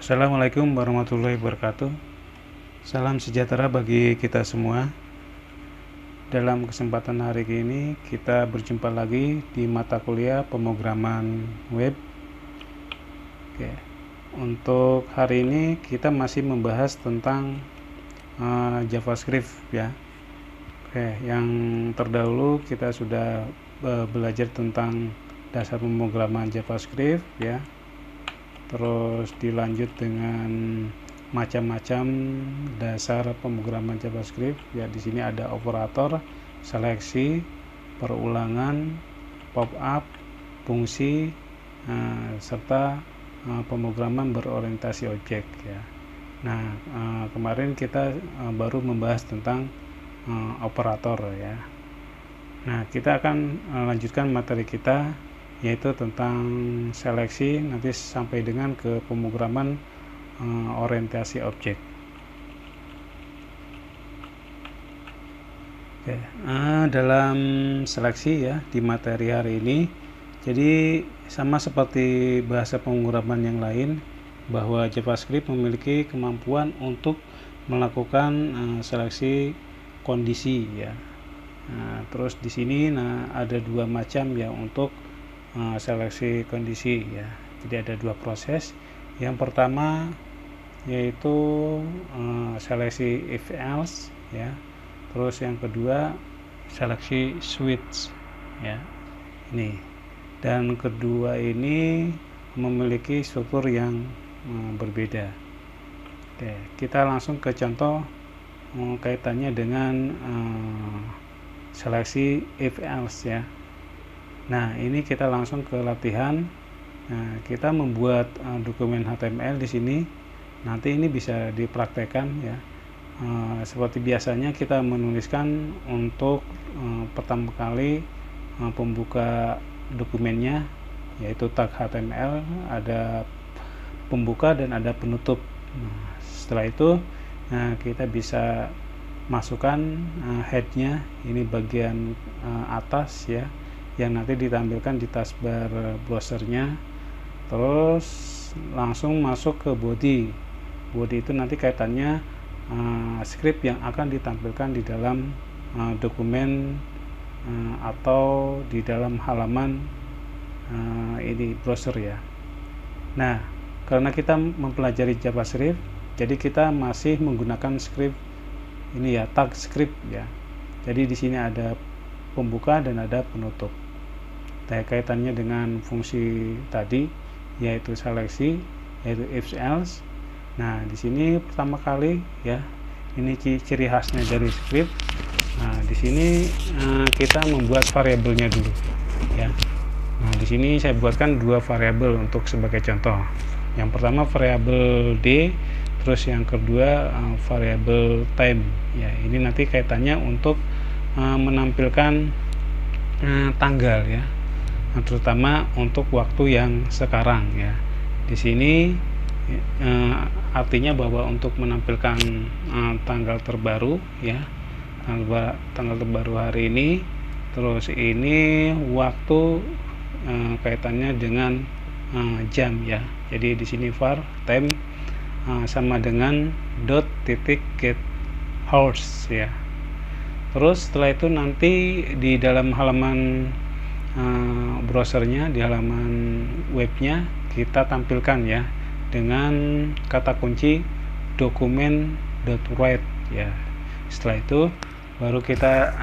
Assalamualaikum warahmatullahi wabarakatuh. Salam sejahtera bagi kita semua. Dalam kesempatan hari ini kita berjumpa lagi di mata kuliah pemrograman web. Oke. Untuk hari ini kita masih membahas tentang JavaScript ya. Oke, yang terdahulu kita sudah belajar tentang dasar pemrograman JavaScript ya. Terus dilanjut dengan macam-macam dasar pemrograman JavaScript ya. Di sini ada operator, seleksi, perulangan, pop-up, fungsi, serta pemrograman berorientasi objek ya. Nah, kemarin kita baru membahas tentang operator ya. Nah, kita akan lanjutkan materi kita, yaitu tentang seleksi, nanti sampai dengan ke pemrograman orientasi objek. Oke, dalam seleksi ya di materi hari ini, jadi sama seperti bahasa pemrograman yang lain, bahwa JavaScript memiliki kemampuan untuk melakukan seleksi kondisi ya. Nah, terus di sini ada dua macam ya untuk seleksi kondisi ya. Jadi ada dua proses. Yang pertama yaitu seleksi if else ya. Terus yang kedua seleksi switch ya. Ini. Dan kedua ini memiliki struktur yang berbeda. Oke, kita langsung ke contoh kaitannya dengan seleksi if else ya. Nah, ini kita langsung ke latihan. Nah, kita membuat dokumen HTML di sini. Nanti ini bisa dipraktekkan ya. Seperti biasanya kita menuliskan untuk pertama kali pembuka dokumennya, yaitu tag HTML, ada pembuka dan ada penutup. Nah, setelah itu kita bisa masukkan headnya, ini bagian atas ya, yang nanti ditampilkan di taskbar browsernya. Terus langsung masuk ke body itu nanti kaitannya script yang akan ditampilkan di dalam dokumen atau di dalam halaman ini browser ya. Nah, karena kita mempelajari JavaScript, jadi kita masih menggunakan script ini ya, tag script ya. Jadi di sini ada pembuka dan ada penutup. Kaitannya dengan fungsi tadi, yaitu seleksi, yaitu if else. Nah, di sini pertama kali ya, ini ciri khasnya dari script. Nah, di sini kita membuat variabelnya dulu ya. Nah, di sini saya buatkan dua variabel untuk sebagai contoh. Yang pertama variabel d, terus yang kedua variabel time ya. Ini nanti kaitannya untuk menampilkan tanggal ya, terutama untuk waktu yang sekarang ya. Di sini artinya bahwa untuk menampilkan tanggal terbaru ya, tanggal terbaru hari ini. Terus ini waktu kaitannya dengan jam ya. Jadi di sini var time sama dengan dot titik get hours ya. Terus setelah itu nanti di dalam halaman browsernya, di halaman webnya, kita tampilkan ya dengan kata kunci document.write ya. Setelah itu baru kita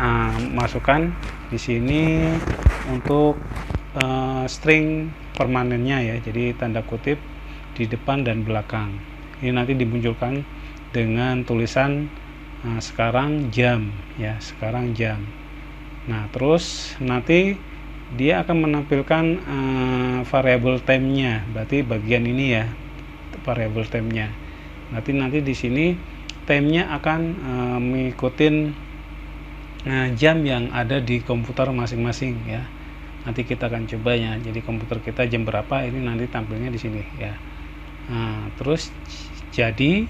masukkan di sini untuk string permanennya ya. Jadi tanda kutip di depan dan belakang. Ini nanti dimunculkan dengan tulisan sekarang jam ya, sekarang jam. Nah, terus nanti dia akan menampilkan variabel time-nya, berarti bagian ini ya, variabel time-nya. Nanti di sini time-nya akan mengikuti jam yang ada di komputer masing-masing ya. Nanti kita akan coba ya. Jadi komputer kita jam berapa, ini nanti tampilnya di sini ya. Nah, terus jadi,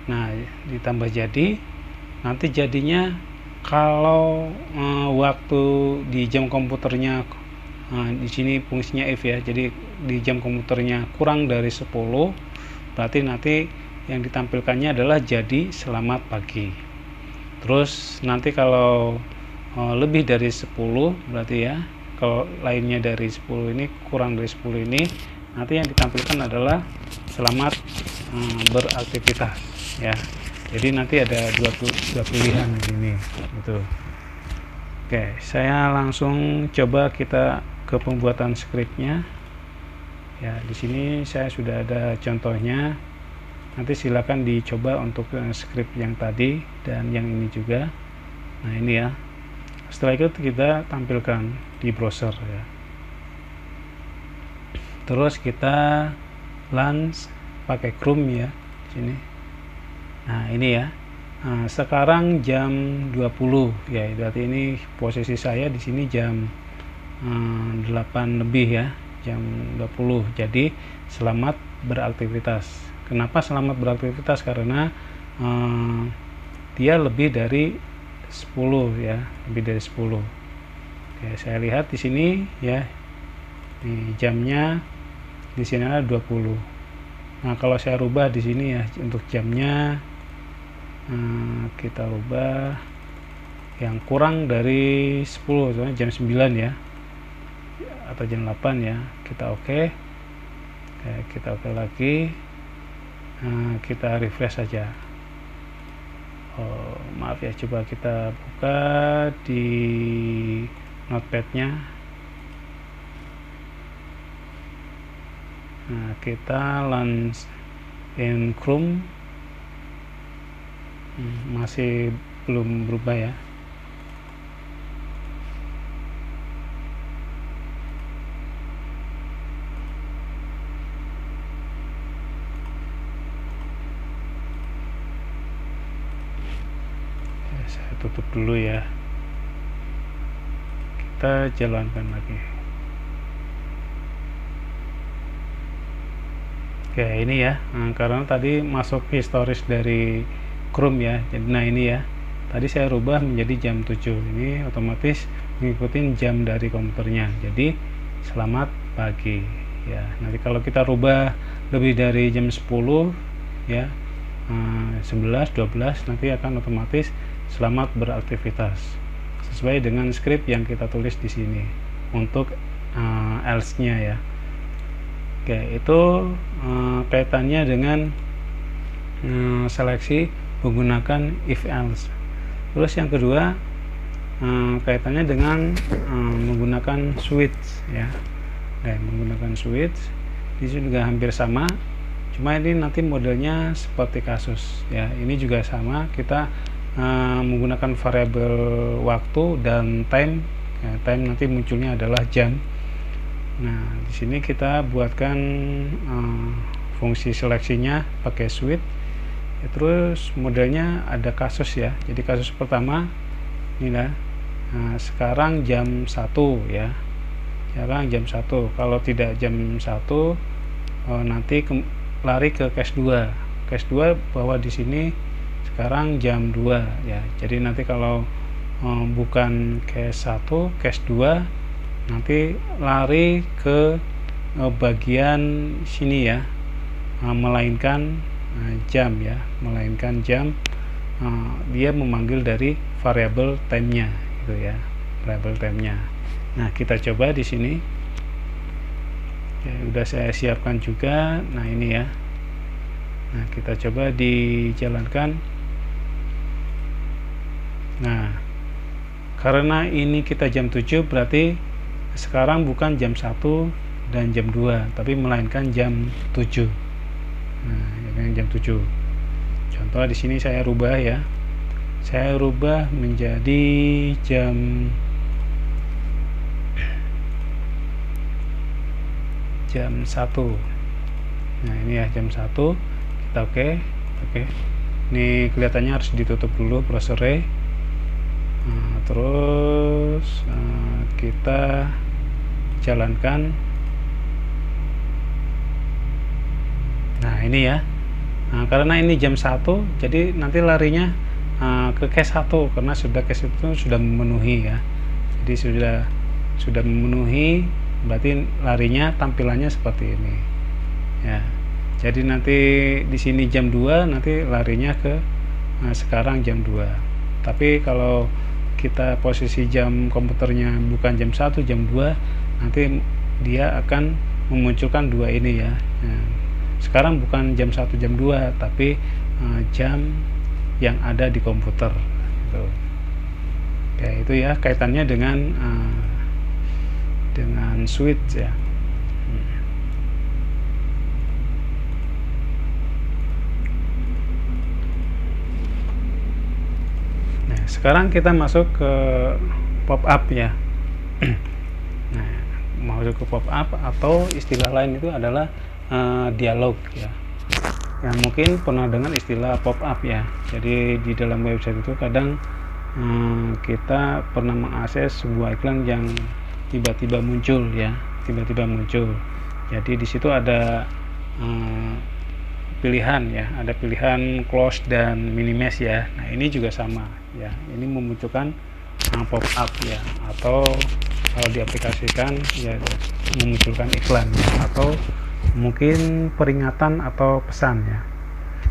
nah ditambah jadi, nanti jadinya kalau waktu di jam komputernya di sini fungsinya if ya. Jadi di jam komputernya kurang dari 10, berarti nanti yang ditampilkannya adalah jadi selamat pagi. Terus nanti kalau lebih dari 10 berarti ya, kalau lainnya dari 10 ini, kurang dari 10 ini, nanti yang ditampilkan adalah selamat beraktivitas ya. Jadi nanti ada dua pilihan di sini gitu. Oke, saya langsung coba kita ke pembuatan scriptnya ya. Di sini saya sudah ada contohnya, nanti silakan dicoba untuk script yang tadi dan yang ini juga. Nah ini ya, setelah itu kita tampilkan di browser ya. Terus kita launch pakai Chrome ya di sini. Nah ini ya, sekarang jam 20 ya, berarti ini posisi saya di sini jam 8 lebih ya, jam 20. Jadi selamat beraktivitas. Kenapa selamat beraktivitas? Karena dia lebih dari 10 ya, lebih dari 10. Oke, saya lihat di sini ya, di jamnya di sini ada 20. Nah kalau saya rubah di sini ya, untuk jamnya kita rubah yang kurang dari 10, soalnya jam 9 ya, atau jam 8 ya. Kita oke. Kita oke lagi. Kita refresh saja. Maaf ya, coba kita buka di notepadnya. Nah kita launch in Chrome. Masih belum berubah ya. Saya tutup dulu ya, kita jalankan lagi. Oke ini ya, karena tadi masuk historis dari Chrome ya. Jadi nah ini ya, tadi saya rubah menjadi jam 7. Ini otomatis mengikuti jam dari komputernya. Jadi selamat pagi ya. Nanti kalau kita rubah lebih dari jam 10 ya, 11, 12, nanti akan otomatis selamat beraktivitas sesuai dengan script yang kita tulis di sini untuk else-nya ya. Oke, itu kaitannya dengan seleksi menggunakan if else. Terus yang kedua kaitannya dengan menggunakan switch ya. Menggunakan switch di sini juga hampir sama, cuma ini nanti modelnya seperti kasus ya. Ini juga sama, kita menggunakan variabel waktu dan time ya. Time nanti munculnya adalah jam. Nah di sini kita buatkan fungsi seleksinya pakai switch ya. Terus modelnya ada kasus ya. Jadi kasus pertama ini lah, sekarang jam 1 ya. Sekarang jam 1. Kalau tidak jam 1 nanti lari ke case 2. Case 2 bahwa di sini sekarang jam 2 ya. Jadi nanti kalau bukan case 1, case 2 nanti lari ke bagian sini ya, melainkan jam ya, melainkan jam. Dia memanggil dari variabel time-nya gitu ya, variabel time-nya. Nah kita coba di sini ya, udah saya siapkan juga. Nah ini ya, nah kita coba dijalankan. Nah karena ini kita jam 7, berarti sekarang bukan jam 1 dan jam 2, tapi melainkan jam 7. Nah jam 7. Contoh di sini saya rubah ya, saya rubah menjadi jam 1. Nah ini ya jam 1. Kita oke. Ini kelihatannya harus ditutup dulu browsernya. Nah, terus kita jalankan. Nah ini ya, karena ini jam 1, jadi nanti larinya ke case 1 karena sudah case itu sudah memenuhi ya. Jadi sudah memenuhi, berarti larinya tampilannya seperti ini ya. Jadi nanti di sini jam 2, nanti larinya ke sekarang jam 2. Tapi kalau kita posisi jam komputernya bukan jam 1, jam 2, nanti dia akan memunculkan 2 ini ya. Nah, sekarang bukan jam 1, jam 2, tapi jam yang ada di komputer gitu. Ya, itu ya kaitannya dengan switch ya. Nah, sekarang kita masuk ke pop up ya. Nah, masuk ke pop up atau istilah lain itu adalah dialog ya. Yang mungkin pernah dengar istilah pop up ya. Jadi di dalam website itu kadang kita pernah mengakses sebuah iklan yang tiba-tiba muncul ya, tiba-tiba muncul. Jadi di situ ada pilihan ya, ada pilihan close dan minimize ya. Nah, ini juga sama ya, ini memunculkan pop up ya, atau kalau diaplikasikan ya memunculkan iklan ya, atau mungkin peringatan atau pesan ya.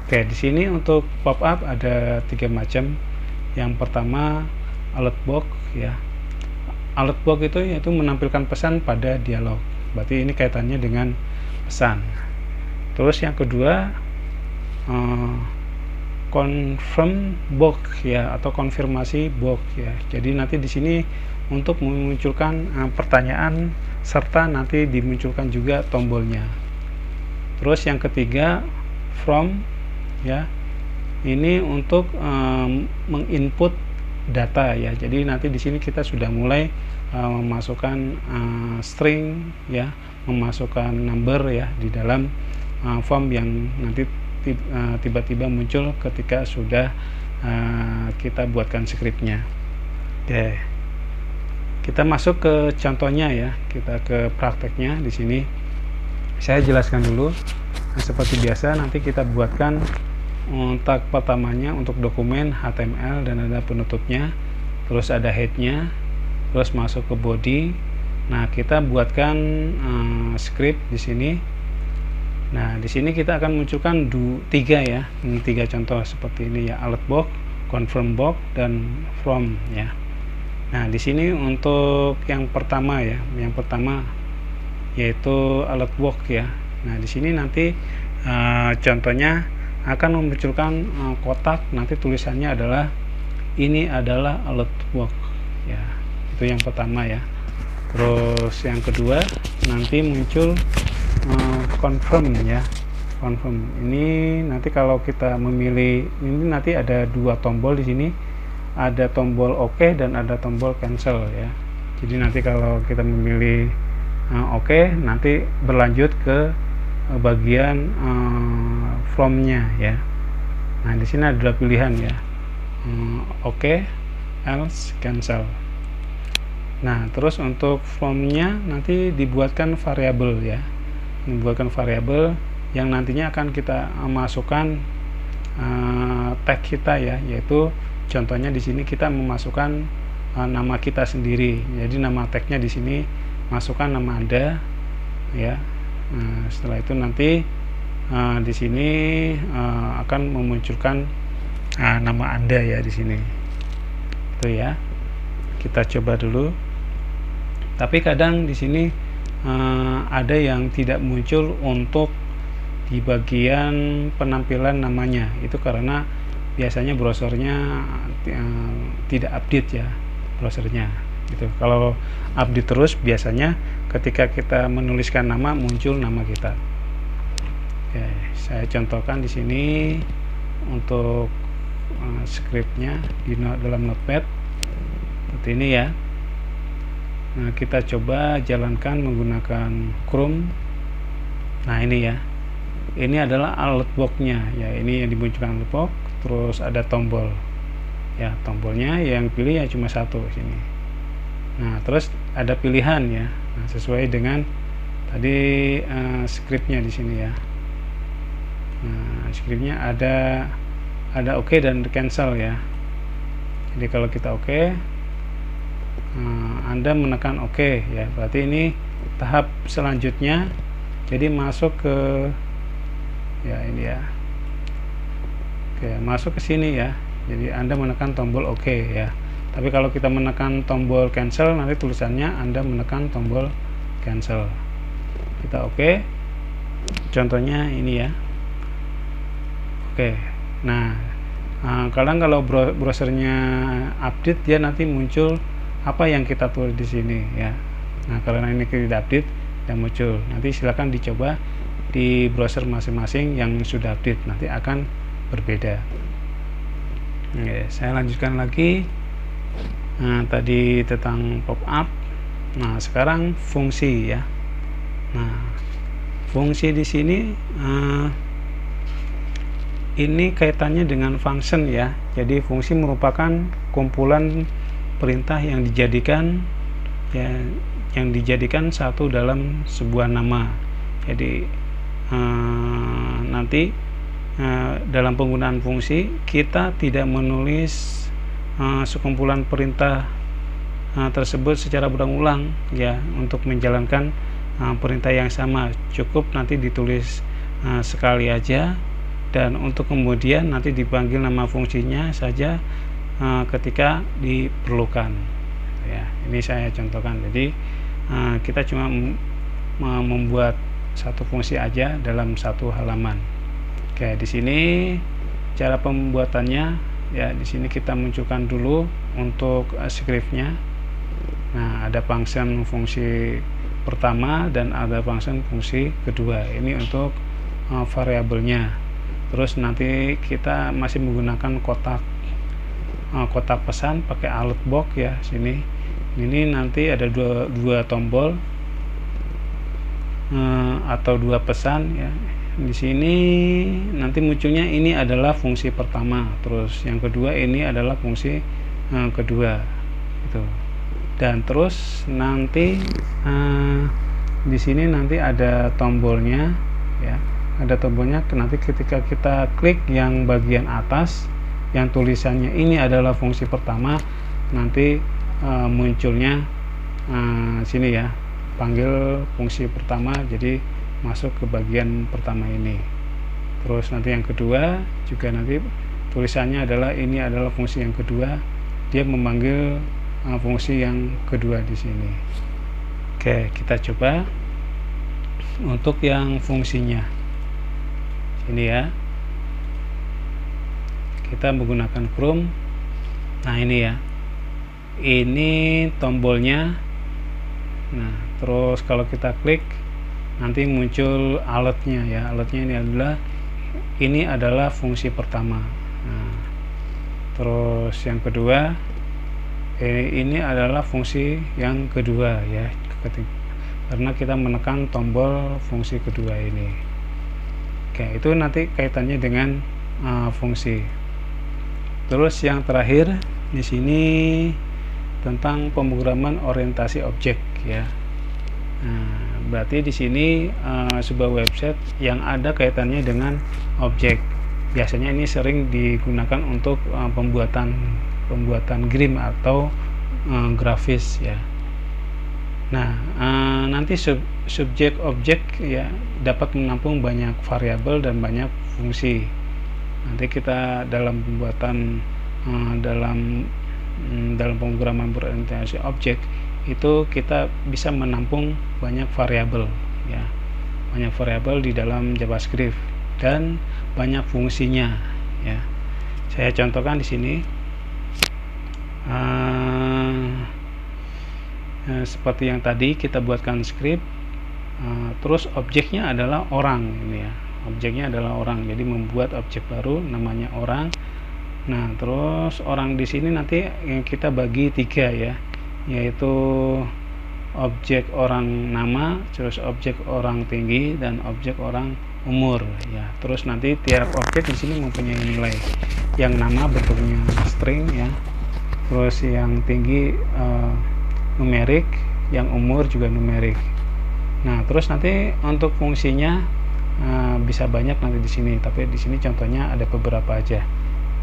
Oke, di sini untuk pop up ada 3 macam. Yang pertama alert box ya. Alert box itu yaitu menampilkan pesan pada dialog. Berarti ini kaitannya dengan pesan. Terus yang kedua confirm box ya, atau konfirmasi box ya. Jadi nanti di sini untuk memunculkan pertanyaan serta nanti dimunculkan juga tombolnya. Terus yang ketiga from ya. Ini untuk menginput data ya. Jadi nanti di sini kita sudah mulai memasukkan string ya, memasukkan number ya di dalam form yang nanti tiba-tiba muncul ketika sudah kita buatkan scriptnya. Oke, kita masuk ke contohnya ya, kita ke prakteknya. Di sini saya jelaskan dulu. Nah, seperti biasa nanti kita buatkan tag pertamanya untuk dokumen HTML dan ada penutupnya, terus ada headnya, terus masuk ke body. Nah, kita buatkan script di sini. Nah, di sini kita akan munculkan 3 ya, 3 contoh seperti ini ya, alert box, confirm box, dan from ya. Nah, di sini untuk yang pertama ya, yang pertama yaitu alert box ya. Nah, di sini nanti contohnya akan memunculkan kotak, nanti tulisannya adalah ini adalah alert box ya. Itu yang pertama ya. Terus yang kedua nanti muncul confirm ya, confirm. Ini nanti kalau kita memilih, ini nanti ada 2 tombol di sini, ada tombol OK dan ada tombol cancel ya. Jadi nanti kalau kita memilih OK, nanti berlanjut ke bagian from-nya ya. Nah, di sini ada 2 pilihan ya, OK, else, cancel. Nah, terus untuk from-nya nanti dibuatkan variabel ya, dibuatkan variabel yang nantinya akan kita masukkan tag kita ya, yaitu contohnya di sini kita memasukkan nama kita sendiri. Jadi nama tagnya di sini masukkan nama Anda ya. Nah, setelah itu nanti di sini akan memunculkan nama Anda ya di sini. Itu ya. Kita coba dulu. Tapi kadang di sini ada yang tidak muncul untuk di bagian penampilan namanya. Itu karena biasanya browsernya tidak update ya, browsernya. Gitu. Kalau update terus biasanya ketika kita menuliskan nama muncul nama kita. Oke, saya contohkan di sini untuk scriptnya di dalam Notepad seperti ini ya. Nah, kita coba jalankan menggunakan Chrome. Nah, ini ya, ini adalah alert box-nya ya, ini yang dimunculkan alert box. Terus ada tombol ya, tombolnya yang pilih ya cuma 1 sini. Nah, terus ada pilihan ya, nah, sesuai dengan tadi scriptnya di sini ya. Nah, scriptnya ada OK dan cancel ya. Jadi kalau kita OK, Anda menekan OK ya, berarti ini tahap selanjutnya. Jadi masuk ke ya, ini ya. Oke, masuk ke sini ya. Jadi Anda menekan tombol OK ya. Tapi kalau kita menekan tombol cancel, nanti tulisannya Anda menekan tombol cancel. Kita OK. Contohnya ini ya. Oke. Nah, kadang kalau browsernya update, dia nanti muncul apa yang kita tulis di sini ya. Nah, karena ini tidak update dan muncul. Nanti silakan dicoba di browser masing-masing yang sudah update, nanti akan berbeda. Oke, saya lanjutkan lagi. Nah, tadi tentang pop-up. Nah, sekarang fungsi ya. Nah, fungsi di sini ini kaitannya dengan function ya. Jadi fungsi merupakan kumpulan perintah yang dijadikan ya, yang dijadikan satu dalam sebuah nama. Jadi nanti dalam penggunaan fungsi kita tidak menulis sekumpulan perintah tersebut secara berulang-ulang ya, untuk menjalankan perintah yang sama. Cukup nanti ditulis sekali aja, dan untuk kemudian nanti dipanggil nama fungsinya saja ketika diperlukan ya. Ini saya contohkan. Jadi kita cuma membuat satu fungsi aja dalam satu halaman. Oke, di sini cara pembuatannya ya. Di sini kita munculkan dulu untuk scriptnya. Nah, ada function fungsi pertama dan ada function fungsi kedua. Ini untuk variabelnya. Terus nanti kita masih menggunakan kotak pesan pakai alert box ya. Sini ini nanti ada dua tombol atau dua pesan ya. Di sini nanti munculnya ini adalah fungsi pertama, terus yang kedua ini adalah fungsi kedua itu. Dan terus nanti di sini nanti ada tombolnya ya. Ada tombolnya, nanti ketika kita klik yang bagian atas yang tulisannya ini adalah fungsi pertama, nanti munculnya sini ya, panggil fungsi pertama, jadi masuk ke bagian pertama ini. Terus nanti yang kedua juga nanti tulisannya adalah ini adalah fungsi yang kedua, dia memanggil fungsi yang kedua di sini. Oke, kita coba untuk yang fungsinya ini ya. Kita menggunakan Chrome. Nah, ini ya, ini tombolnya. Nah, terus kalau kita klik nanti muncul alertnya ya. Alertnya ini adalah fungsi pertama. Nah, terus yang kedua ini adalah fungsi yang kedua ya, karena kita menekan tombol fungsi kedua ini. Oke, itu nanti kaitannya dengan fungsi. Terus yang terakhir di sini tentang pemrograman orientasi objek ya. Nah, berarti di sini sebuah website yang ada kaitannya dengan objek. Biasanya ini sering digunakan untuk pembuatan game atau grafis ya. Nah, nanti subjek objek ya dapat menampung banyak variabel dan banyak fungsi. Nanti kita dalam pembuatan dalam pemrograman berorientasi objek itu kita bisa menampung banyak variabel ya, banyak variabel di dalam JavaScript dan banyak fungsinya ya. Saya contohkan di sini seperti yang tadi kita buatkan script, terus objeknya adalah orang ini ya. Objeknya adalah orang, jadi membuat objek baru namanya orang. Nah, terus orang di sini nanti kita bagi tiga ya, yaitu objek orang nama, terus objek orang tinggi, dan objek orang umur ya. Terus nanti tiap objek di sini mempunyai nilai. Yang nama bentuknya string ya, terus yang tinggi numerik, yang umur juga numerik. Nah, terus nanti untuk fungsinya bisa banyak nanti di sini, tapi di sini contohnya ada beberapa aja.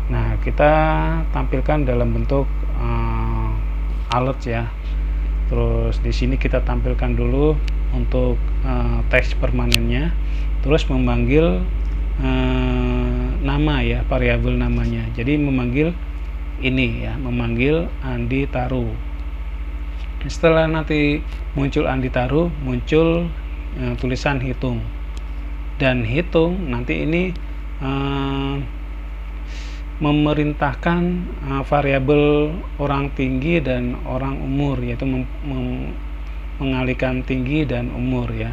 Nah, kita tampilkan dalam bentuk alert ya. Terus di sini kita tampilkan dulu untuk teks permanennya, terus memanggil nama ya, variabel namanya. Jadi memanggil ini ya, memanggil Andi Taru. Setelah nanti muncul Andi Taru, muncul tulisan hitung, dan hitung nanti ini memerintahkan variabel orang tinggi dan orang umur, yaitu mengalihkan tinggi dan umur ya.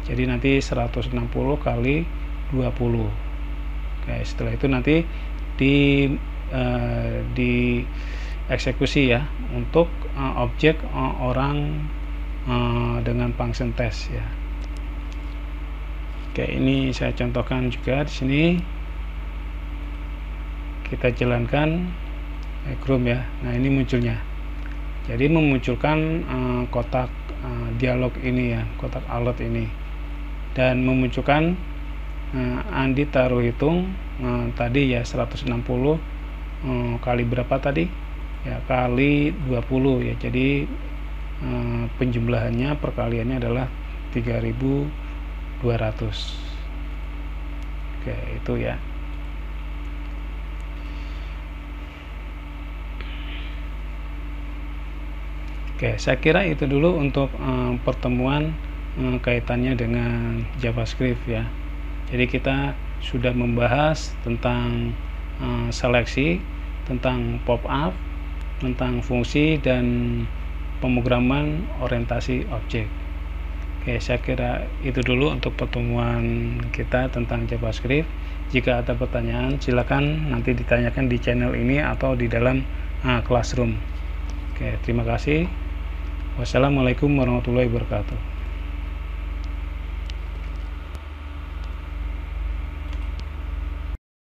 Jadi nanti 160 kali 20. Oke, setelah itu nanti di eksekusi ya untuk objek orang dengan function test ya. Oke, ini saya contohkan juga di sini. Kita jalankan Chrome ya. Nah, ini munculnya. Jadi memunculkan kotak dialog ini ya, kotak alert ini, dan memunculkan Andi Taru hitung tadi ya 160 kali berapa tadi ya, kali 20 ya. Jadi penjumlahannya, perkaliannya adalah 3200. Oke, itu ya. Oke, saya kira itu dulu untuk pertemuan kaitannya dengan JavaScript ya. Jadi kita sudah membahas tentang seleksi, tentang pop-up, tentang fungsi, dan pemrograman orientasi objek. Oke, saya kira itu dulu untuk pertemuan kita tentang JavaScript. Jika ada pertanyaan, silakan nanti ditanyakan di channel ini atau di dalam Classroom. Oke, terima kasih. Wassalamualaikum warahmatullahi wabarakatuh.